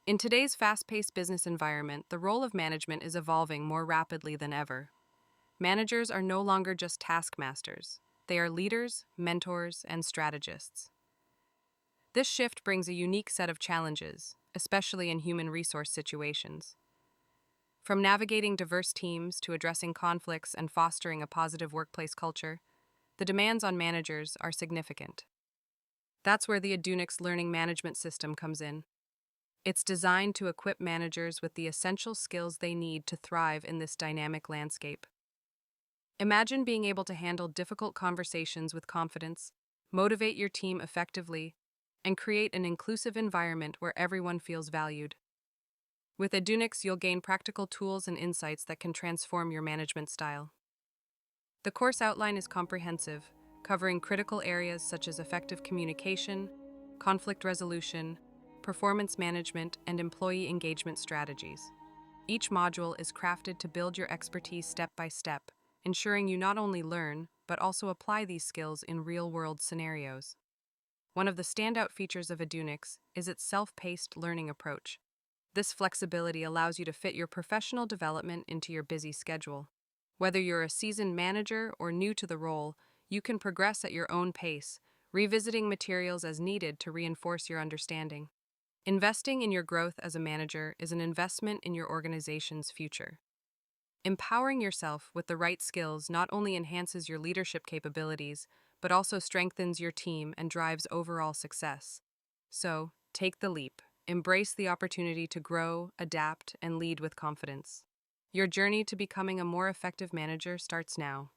In today's fast-paced business environment, the role of management is evolving more rapidly than ever. Managers are no longer just taskmasters. They are leaders, mentors, and strategists. This shift brings a unique set of challenges, especially in human resource situations. From navigating diverse teams to addressing conflicts and fostering a positive workplace culture, the demands on managers are significant. That's where the Edunyx learning management system comes in. It's designed to equip managers with the essential skills they need to thrive in this dynamic landscape. Imagine being able to handle difficult conversations with confidence, motivate your team effectively, and create an inclusive environment where everyone feels valued. With Edunyx, you'll gain practical tools and insights that can transform your management style. The course outline is comprehensive, covering critical areas such as effective communication, conflict resolution, performance management, and employee engagement strategies. Each module is crafted to build your expertise step by step, ensuring you not only learn, but also apply these skills in real-world scenarios. One of the standout features of Edunyx is its self-paced learning approach. This flexibility allows you to fit your professional development into your busy schedule. Whether you're a seasoned manager or new to the role, you can progress at your own pace, revisiting materials as needed to reinforce your understanding. Investing in your growth as a manager is an investment in your organization's future. Empowering yourself with the right skills not only enhances your leadership capabilities, but also strengthens your team and drives overall success. So, take the leap. Embrace the opportunity to grow, adapt, and lead with confidence. Your journey to becoming a more effective manager starts now.